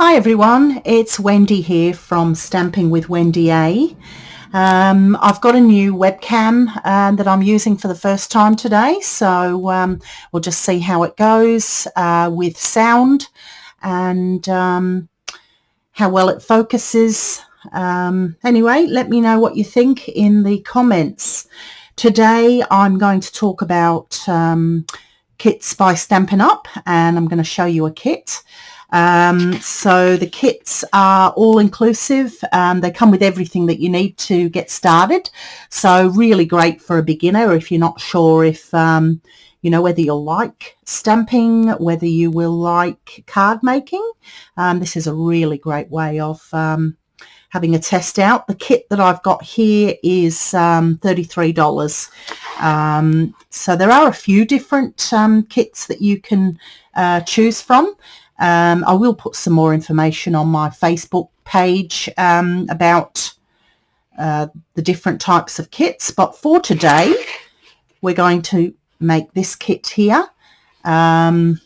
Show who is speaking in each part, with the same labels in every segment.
Speaker 1: Hi everyone, it's Wendy here from Stamping with Wendy A. I've got a new webcam that I'm using for the first time today, so we'll just see how it goes with sound and how well it focuses. Anyway, let me know what you think in the comments. Today I'm going to talk about kits by Stampin' Up, and I'm going to show you a kit. So the kits are all inclusive. They come with everything that you need to get started. So really great for a beginner if you're not sure if, you know, whether you'll like stamping, whether you will like card making. This is a really great way of having a test out. The kit that I've got here is $33. So there are a few different kits that you can choose from. I will put some more information on my Facebook page about the different types of kits, but for today we're going to make this kit here. I'm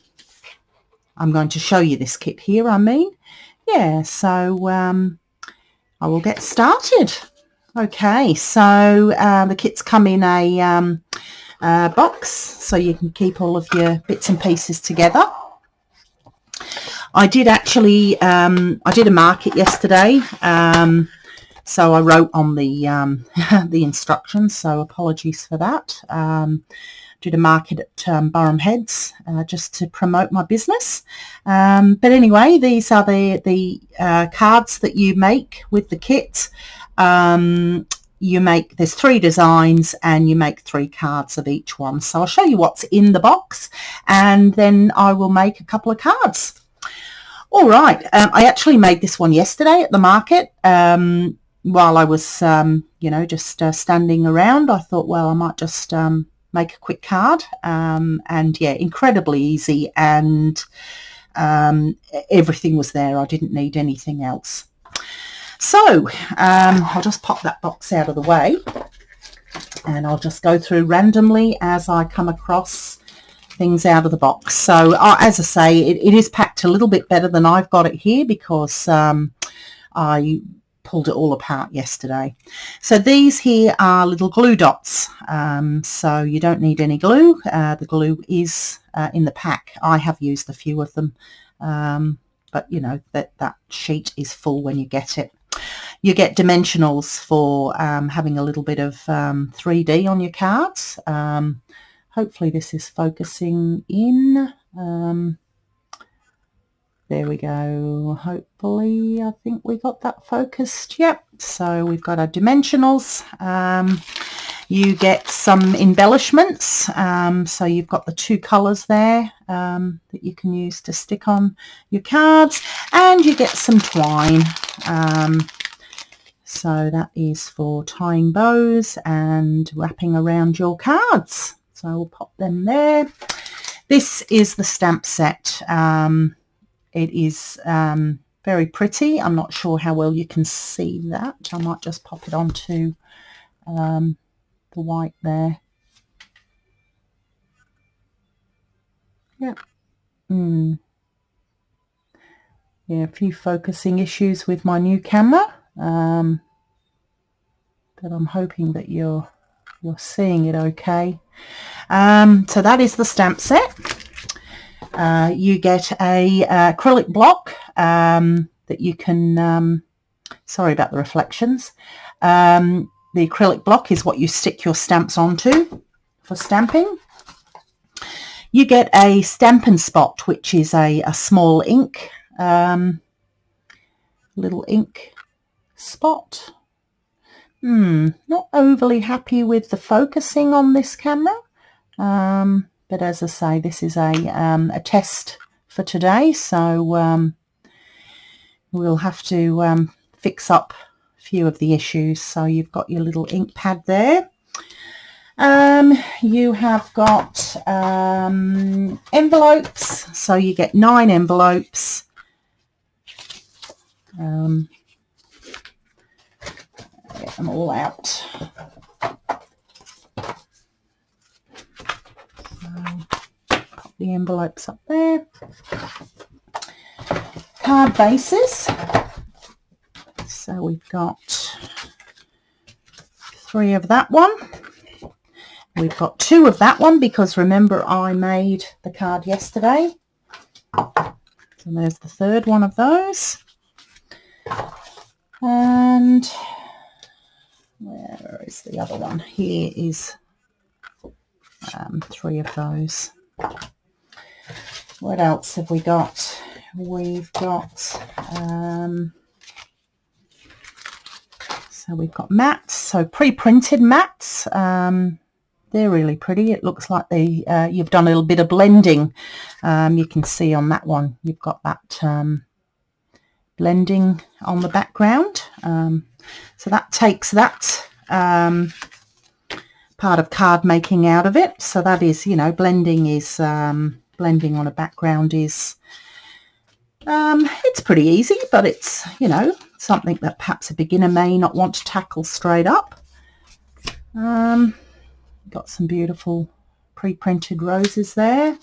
Speaker 1: going to show you this kit here, so I will get started. Okay, so the kits come in a box, so you can keep all of your bits and pieces together. I did actually, I did a market yesterday, so I wrote on the the instructions, so apologies for that. Did a market at Burham Heads just to promote my business. But anyway, these are the cards that you make with the kit. You make, there's 3 designs and you make 3 cards of each one. So I'll show you what's in the box and then I will make a couple of cards. All right, I actually made this one yesterday at the market. While I was, you know, just standing around, I thought, well, I might just make a quick card. And yeah, incredibly easy, and everything was there. I didn't need anything else. So I'll just pop that box out of the way and I'll just go through randomly as I come across things out of the box. So as I say, it is packed a little bit better than I've got it here because I pulled it all apart yesterday. So these here are little glue dots, so you don't need any glue. The glue is in the pack. I have used a few of them, but you know that sheet is full when you get it. You get dimensionals for having a little bit of 3D on your cards. Hopefully this is focusing in. There we go. Hopefully, I think we got that focused. Yep. So we've got our dimensionals. You get some embellishments. So you've got the 2 colours there that you can use to stick on your cards, and you get some twine. So that is for tying bows and wrapping around your cards. So we'll pop them there. This is the stamp set. It is very pretty. I'm not sure how well you can see that. I might just pop it onto the white there. Yeah. Yeah, a few focusing issues with my new camera, but I'm hoping that you're seeing it okay. So that is the stamp set. You get a acrylic block that you can, sorry about the reflections. The acrylic block is what you stick your stamps onto for stamping. You get a Stampin' spot, which is a small ink, little ink spot. Not overly happy with the focusing on this camera. But as I say, this is a test for today, so we'll have to fix up a few of the issues. So you've got your little ink pad there. You have got envelopes, so you get 9 envelopes. Get them all out. Pop the envelopes up there. card bases. So we've got 3 of that one. We've got 2 of that one because remember I made the card yesterday. So there's the 3rd one of those. And where is the other one? Here is 3 of those. What else have we got? We've got so we've got mats, so pre-printed mats. They're really pretty. It looks like you've done a little bit of blending. You can see on that one you've got that blending on the background. So that takes that part of card making out of it. So that is, you know, blending on a background is it's pretty easy, but it's, you know, something that perhaps a beginner may not want to tackle straight up. Got some beautiful pre-printed roses there.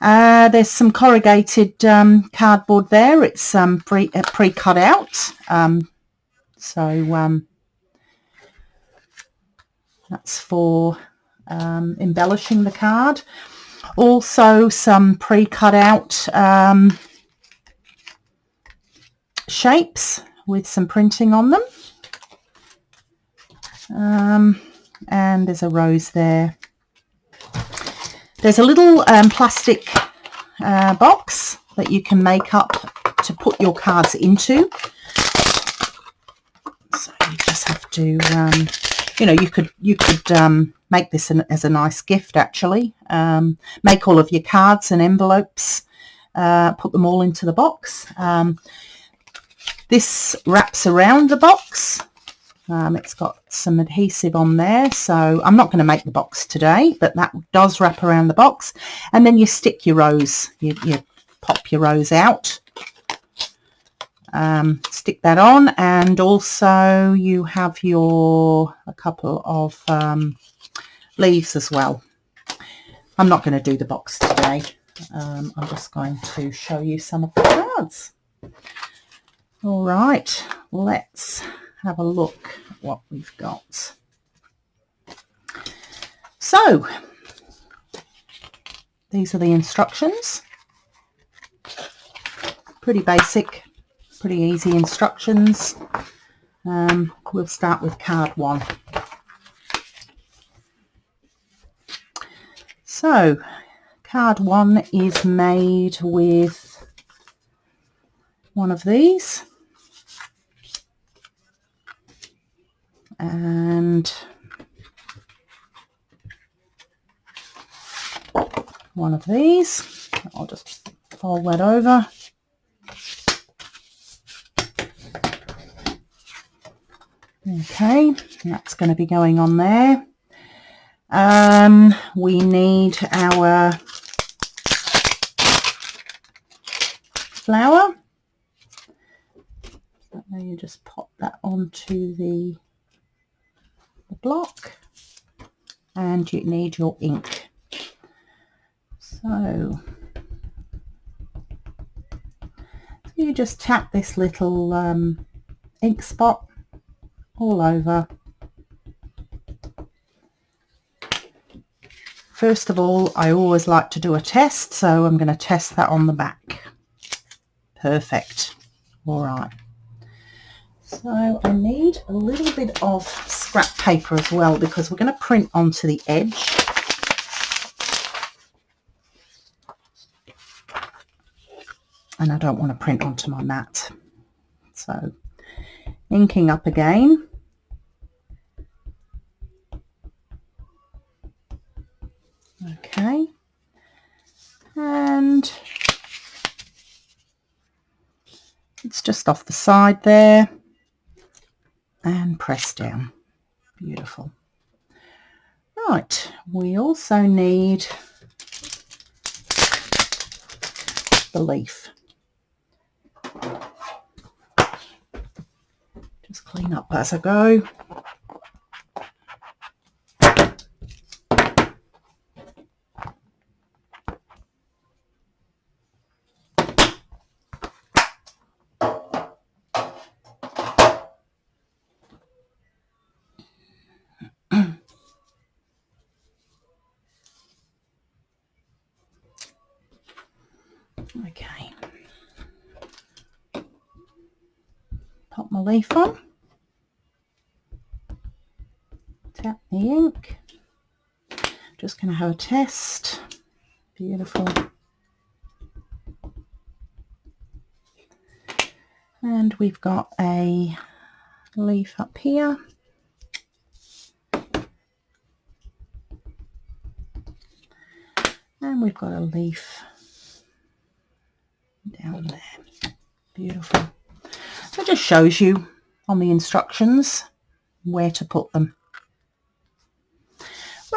Speaker 1: There's some corrugated cardboard there. It's pre-cut out. So that's for embellishing the card. Also some pre-cut out shapes with some printing on them. And there's a rose there. There's a little plastic box that you can make up to put your cards into. So you just have to, you know, you could make this as a nice gift actually. Make all of your cards and envelopes, put them all into the box. This wraps around the box. It's got some adhesive on there, so I'm not going to make the box today, but that does wrap around the box. And then you stick your rose, you pop your rose out, stick that on, and also you have a couple of leaves as well. I'm not going to do the box today. I'm just going to show you some of the cards. All right, let's have a look at what we've got. So these are the instructions. Pretty basic, pretty easy instructions. We'll start with card 1. So card 1 is made with one of these. And one of these. I'll just fold that over. Okay, that's going to be going on there. We need our flower. So now you just pop that onto the block, and you need your ink. So you just tap this little ink spot all over. First of all, I always like to do a test, so I'm going to test that on the back. Perfect. All right. So I need a little bit of scrap paper as well, because we're going to print onto the edge. And I don't want to print onto my mat. So inking up again. Okay. And it's just off the side there. And press down. Beautiful. Right, we also need the leaf. Just clean up as I go. Okay. Pop my leaf on. Tap the ink. Just going to have a test. Beautiful. And we've got a leaf up here. And we've got a leaf down there. Beautiful. So it just shows you on the instructions where to put them.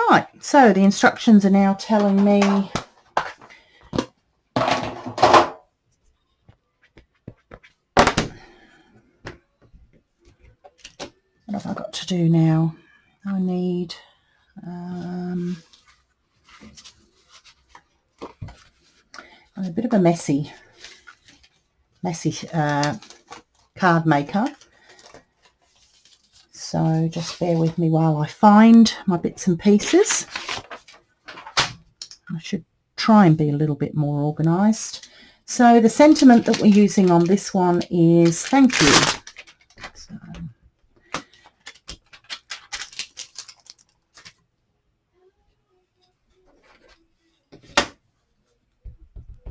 Speaker 1: Right, so the instructions are now telling me what have I got to do now? I need a bit of a messy card maker. So just bear with me while I find my bits and pieces. I should try and be a little bit more organised. So the sentiment that we're using on this one is thank you. So,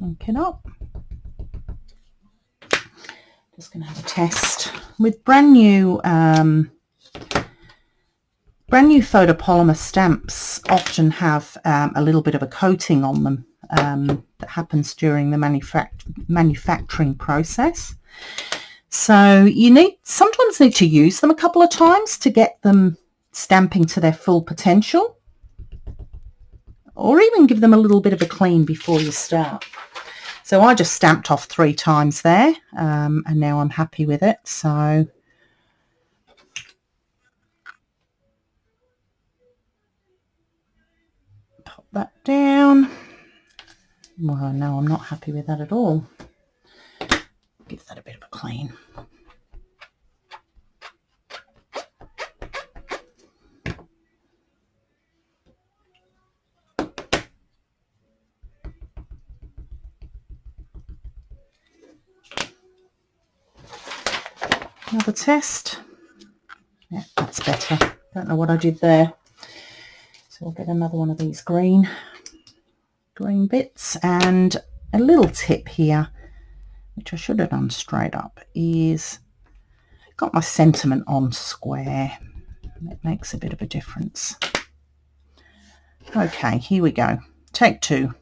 Speaker 1: ink it up. Just going to have a test with brand new photopolymer stamps. Often have a little bit of a coating on them that happens during the manufacturing process. So you sometimes need to use them a couple of times to get them stamping to their full potential, or even give them a little bit of a clean before you start. So I just stamped off 3 times there, and now I'm happy with it. So pop that down. Well, no, I'm not happy with that at all. Give that a bit of a clean. Another test. Yeah, that's better. Don't know what I did there. So we'll get another one of these green bits. And a little tip here, which I should have done straight up, is got my sentiment on square. It makes a bit of a difference. Okay, here we go. Take 2.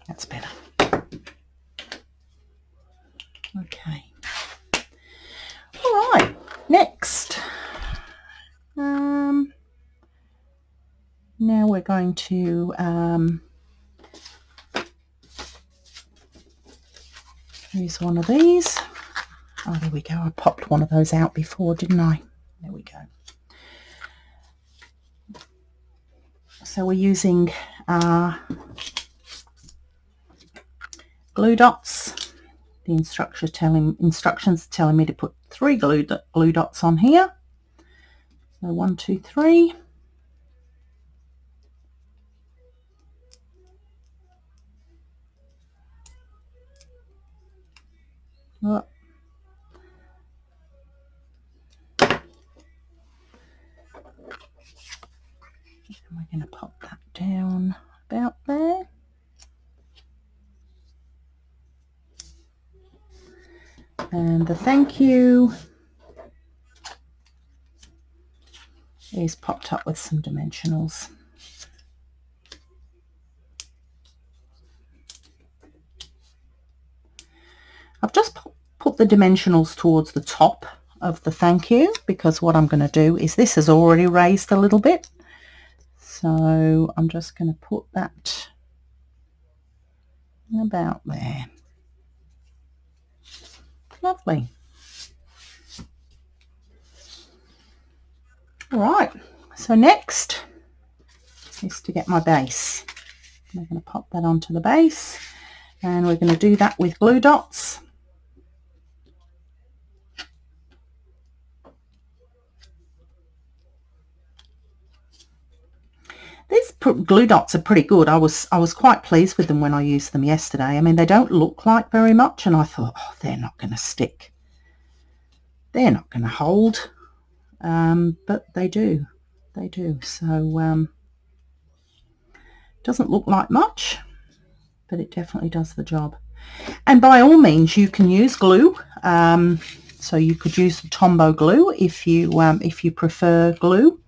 Speaker 1: That's better. Okay. All right. Next. Now we're going to use one of these. Oh, there we go. I popped one of those out before, didn't I? There we go. So we're using glue dots. The instructions telling me to put 3 glue dots on here. So 1, 2, 3. Oh. And we're going to pop that down about there. And the thank you is popped up with some dimensionals. I've just put the dimensionals towards the top of the thank you, because what I'm going to do is this has already raised a little bit. So I'm just going to put that about there. Lovely. All right, so next is to get my base. I'm going to pop that onto the base, and we're going to do that with glue dots. This glue dots are pretty good. I was quite pleased with them when I used them yesterday. I mean, they don't look like very much, and I thought, oh, they're not going to stick. They're not going to hold, but they do. They do. So doesn't look like much, but it definitely does the job. And by all means, you can use glue. So you could use Tombow Glue if you prefer glue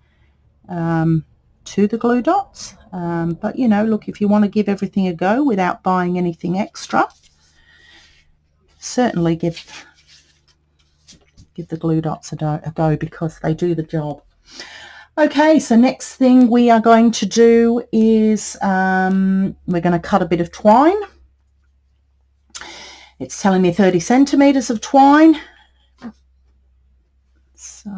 Speaker 1: to the glue dots. But you know, look, if you want to give everything a go without buying anything extra, certainly give the glue dots a go, because they do the job. Okay, so next thing we are going to do is we're going to cut a bit of twine. It's telling me 30 centimeters of twine. So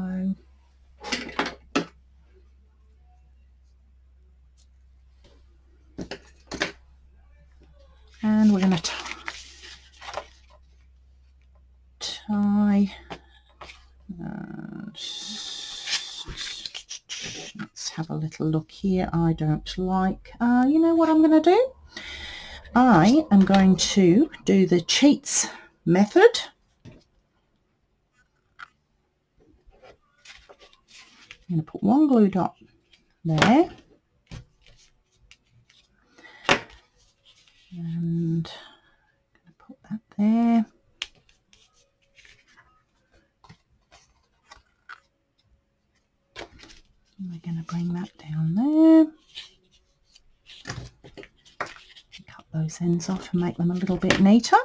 Speaker 1: and we're going to tie. Let's have a little look here. I don't like, you know what I'm going to do? I am going to do the cheats method. I'm going to put one glue dot there. And I'm going to put that there. And we're going to bring that down there. Cut those ends off and make them a little bit neater.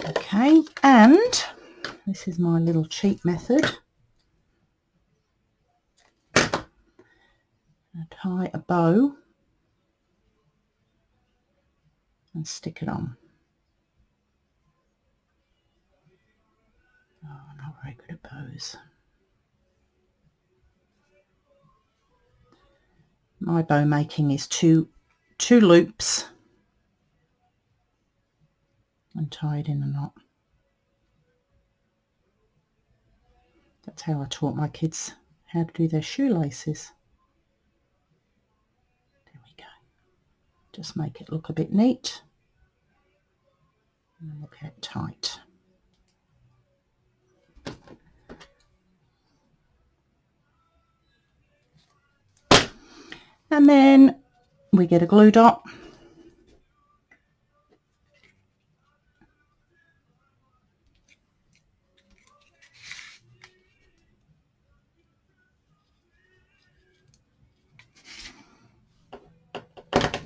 Speaker 1: Okay, and this is my little cheat method. I tie a bow and stick it on. Oh, I'm not very good at bows. My bow making is two loops and tied in a knot. That's how I taught my kids how to do their shoelaces. There we go. Just make it look a bit neat. And look how tight. And then we get a glue dot.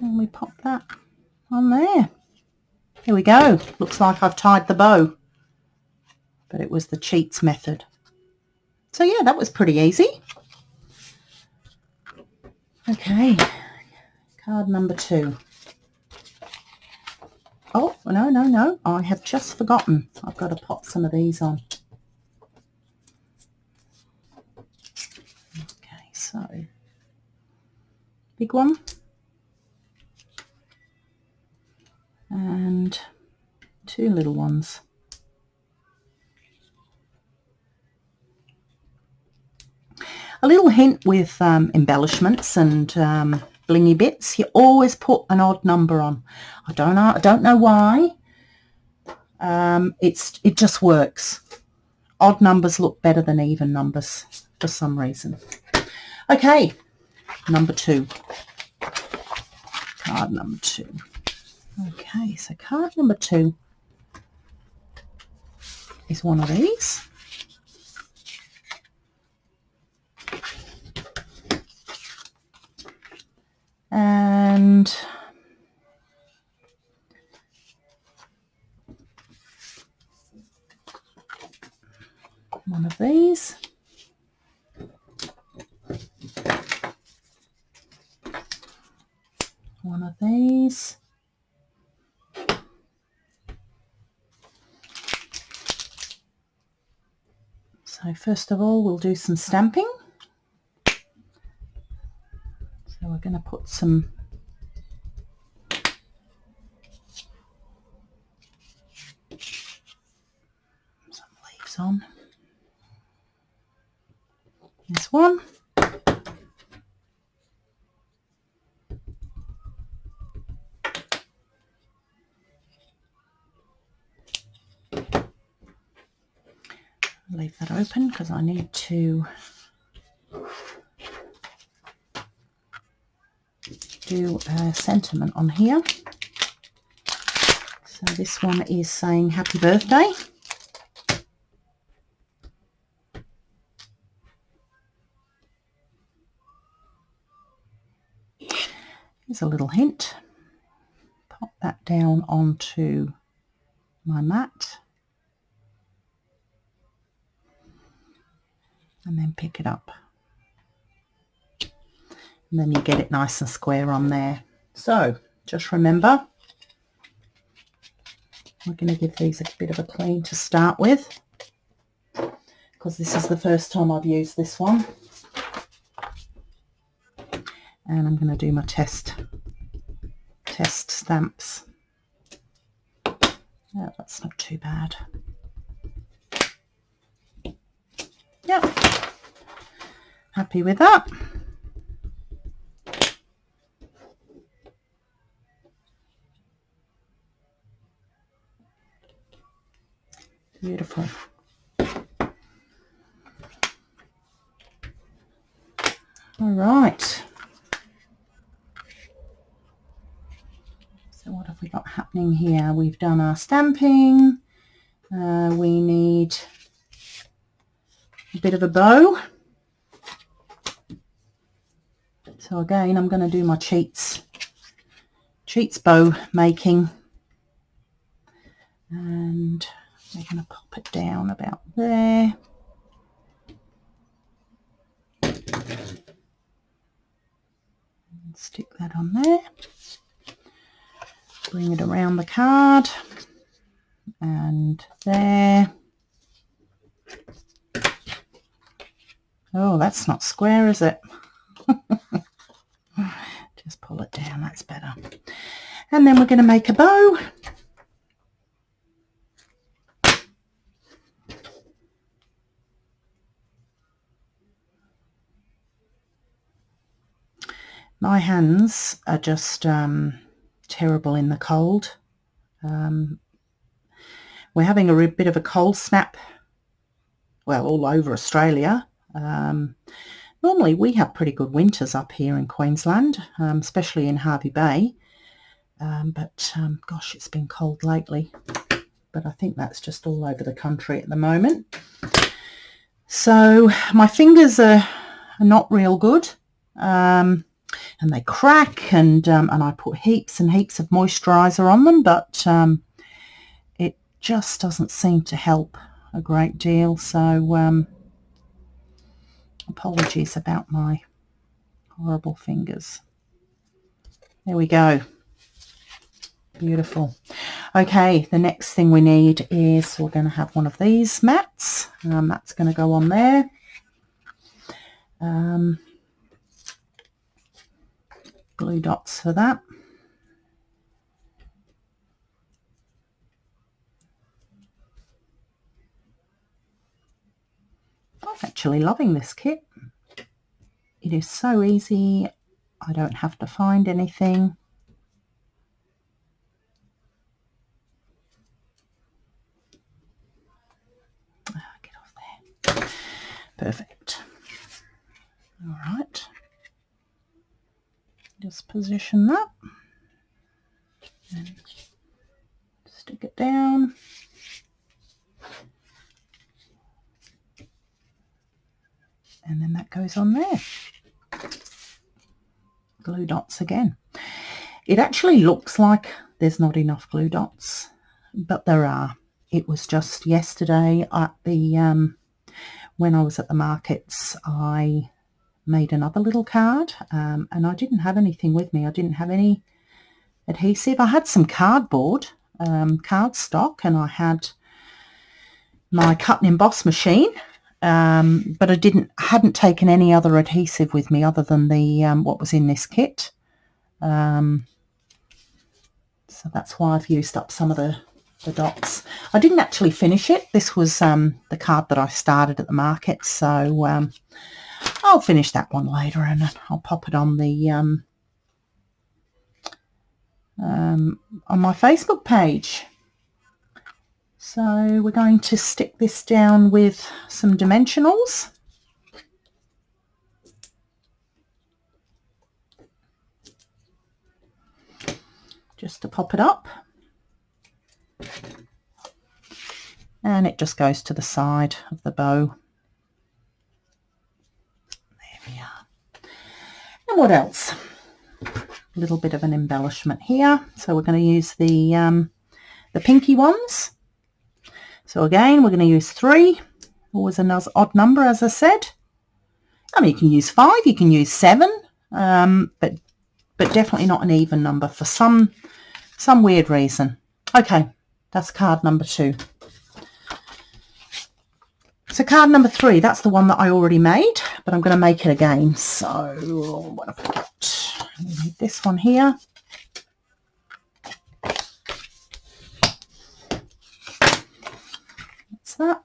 Speaker 1: And we pop that on there. Here we go. Looks like I've tied the bow, but it was the cheats method. So yeah, that was pretty easy. Okay, card number 2. Oh, no, I have just forgotten. I've got to pop some of these on. Okay, so big one. And 2 little ones. A little hint with embellishments and blingy bits, you always put an odd number on. I don't know why. It just works. Odd numbers look better than even numbers for some reason. Okay, number 2. Card number 2. Okay, so card number 2 is one of these. And one of these. One of these. So first of all, we'll do some stamping. So we're going to put some leaves on. There's this one. Leave that open because I need to do a sentiment on here. So this one is saying happy birthday. Here's a little hint. Pop that down onto my mat and then pick it up. And then you get it nice and square on there. So just remember, we're going to give these a bit of a clean to start with because this is the first time I've used this one. And I'm going to do my test stamps. Oh, that's not too bad. Yep, happy with that. Beautiful. All right. So what have we got happening here? We've done our stamping. We need a bit of a bow. So again, I'm going to do my cheats bow making. And we're going to pop it down about there. And stick that on there. Bring it around the card. And there. Oh, that's not square, is it? Just pull it down, that's better. And then we're going to make a bow. My hands are just terrible in the cold. We're having a bit of a cold snap, well, all over Australia. Normally we have pretty good winters up here in Queensland, especially in Hervey Bay. But gosh, it's been cold lately. But I think that's just all over the country at the moment. So my fingers are not real good. And they crack, and I put heaps and heaps of moisturiser on them, but it just doesn't seem to help a great deal. So apologies about my horrible fingers. There we go. Beautiful. Okay, the next thing we need is we're going to have one of these mats. That's going to go on there. Glue dots for that. I'm actually loving this kit. It is so easy. I don't have to find anything. Get off there. Perfect. All right. Just position that and stick it down. And then that goes on there. Glue dots again. It actually looks like there's not enough glue dots, but there are. It was just yesterday at the when I was at the markets, I made another little card, and I didn't have anything with me. I didn't have any adhesive. I had some cardboard, cardstock, and I had my cut and emboss machine, but I hadn't taken any other adhesive with me other than the what was in this kit. So that's why I've used up some of the dots. I didn't actually finish it. This was the card that I started at the market, so I'll finish that one later and I'll pop it on the on my Facebook page. So we're going to stick this down with some dimensionals. Just to pop it up. And it just goes to the side of the bow. There we are. And what else? A little bit of an embellishment here. So we're going to use the pinky ones. So again, we're going to use 3. Always another odd number, as I said. I mean, you can use 5, you can use 7, but definitely not an even number for some weird reason. Okay, that's card number 2. So card number 3, that's the one that I already made, but I'm going to make it again. So what have I got? I need this one here. That's that.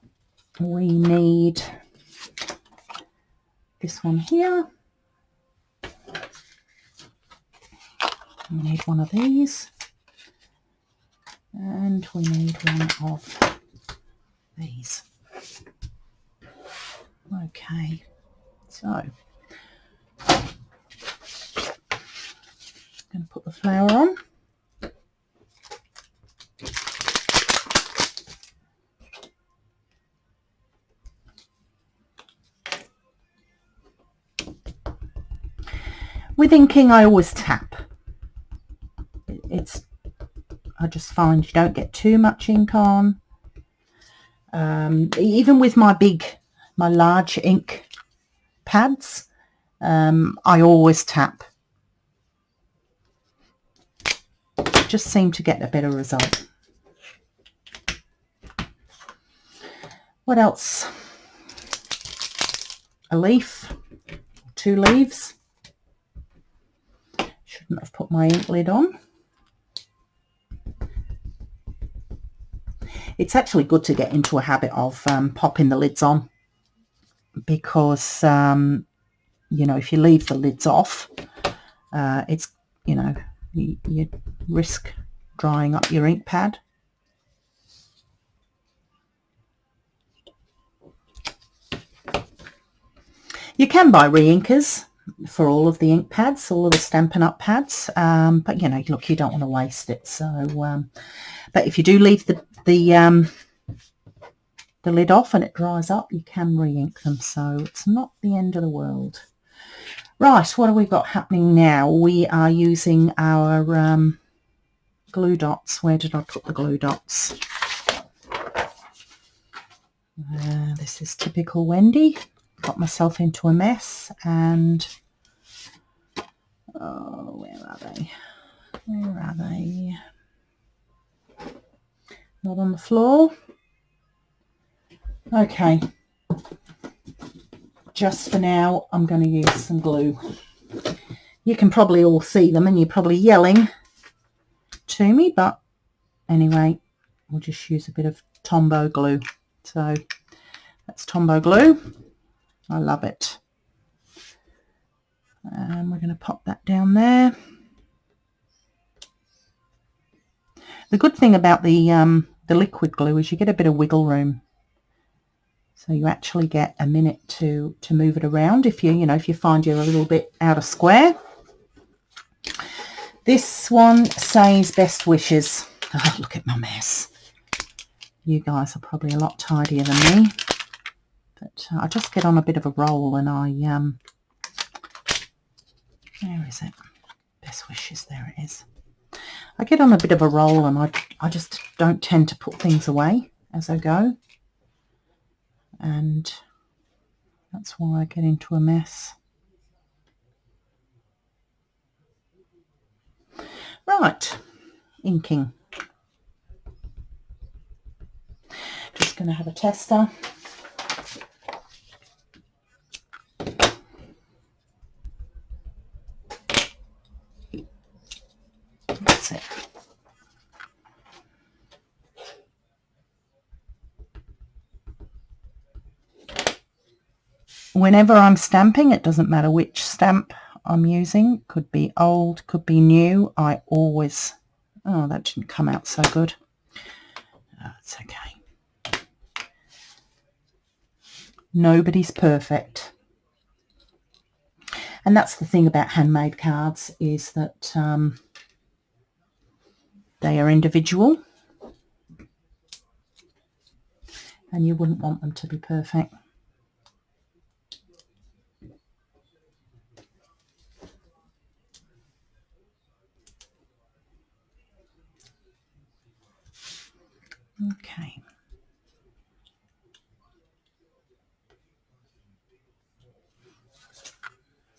Speaker 1: We need this one here. We need one of these. And we need one of these. Okay, so I'm going to put the flower on. With inking, I always tap. I just find you don't get too much ink on. Even with my large ink pads, I always tap. Just seem to get a better result. What else? A leaf, 2 leaves. Shouldn't have put my ink lid on. It's actually good to get into a habit of popping the lids on, because you know, if you leave the lids off, it's, you know, you risk drying up your ink pad. You can buy re-inkers for all of the ink pads, all of the Stampin' Up pads, but you know, look, you don't want to waste it. So but if you do leave the lid off and it dries up, you can re-ink them, so it's not the end of the world. Right, what have we got happening now? We are using our glue dots. Where did I put the glue dots? This is typical Wendy. Got myself into a mess, and oh, where are they? Where are they? Not on the floor. Okay, just for now I'm going to use some glue. You can probably all see them and you're probably yelling to me, but anyway, we'll just use a bit of Tombow glue. So that's Tombow glue. I love it. And we're going to pop that down there. The good thing about the liquid glue is you get a bit of wiggle room. So you actually get a minute to move it around if you find you're a little bit out of square. This one says best wishes. Oh, look at my mess. You guys are probably a lot tidier than me. But I just get on a bit of a roll and where is it? Best wishes, there it is. I get on a bit of a roll and I just don't tend to put things away as I go. And that's why I get into a mess. Right, inking. Just going to have a tester. That's it. whenever I'm stamping, it doesn't matter which stamp I'm using, could be old, could be new, I always, oh, that didn't come out so good. Oh, it's okay. Nobody's perfect. And that's the thing about handmade cards, is that they are individual and you wouldn't want them to be perfect. Okay.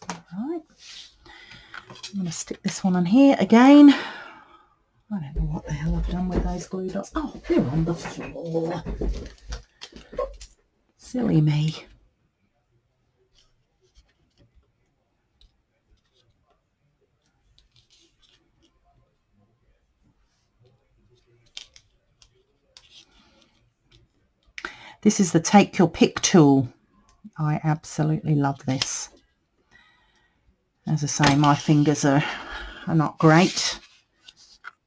Speaker 1: All right. I'm going to stick this one on here again. I don't know what the hell I've done with those glue dots. Oh, they're on the floor. Silly me. This is the Take Your Pick tool. I absolutely love this. As I say, my fingers are not great.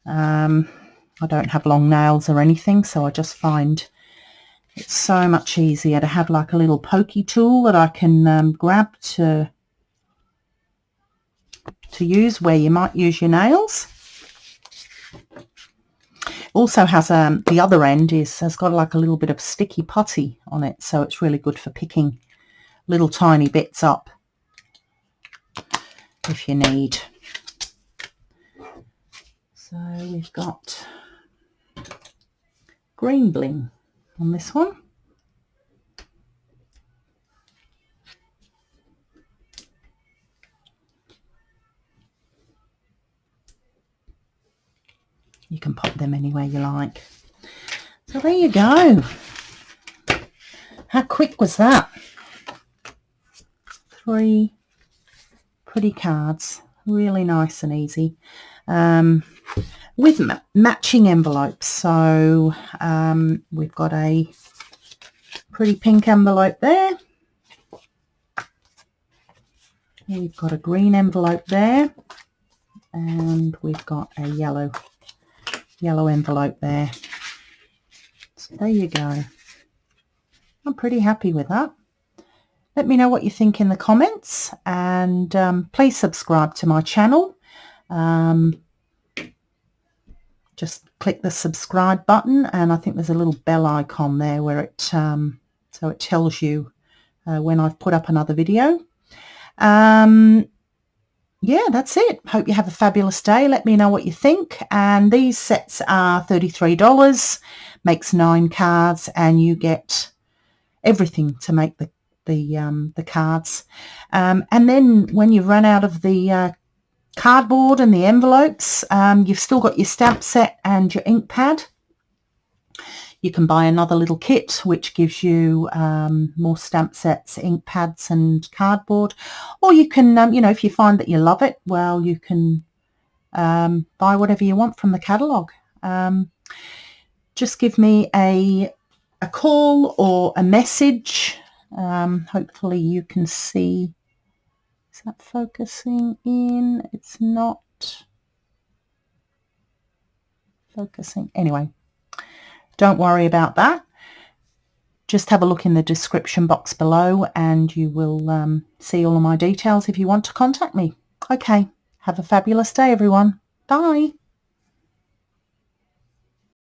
Speaker 1: I don't have long nails or anything, so I just find it's so much easier to have like a little pokey tool that I can grab to use where you might use your nails. Also has the other end has got like a little bit of sticky putty on it, so it's really good for picking little tiny bits up if you need. So we've got green bling on this one. You can pop them anywhere you like. So there you go. How quick was that? 3 pretty cards, really nice and easy, with matching envelopes. So we've got a pretty pink envelope there. We've got a green envelope there, and we've got a yellow envelope there. So there you go. I'm pretty happy with that. Let me know what you think in the comments, and please subscribe to my channel. Just click the subscribe button, and I think there's a little bell icon there where it so it tells you when I've put up another video. Yeah, that's it. Hope you have a fabulous day. Let me know what you think. And these sets are $33, makes 9 cards, and you get everything to make the cards. And then when you run out of the cardboard and the envelopes, you've still got your stamp set and your ink pad. You can buy another little kit which gives you more stamp sets, ink pads and cardboard, or you can, you know, if you find that you love it, well, you can buy whatever you want from the catalogue. Just give me a call or a message. Hopefully you can see. Is that focusing in? It's not focusing. Anyway, don't worry about that. Just have a look in the description box below and you will see all of my details if you want to contact me. Okay, have a fabulous day, everyone. Bye.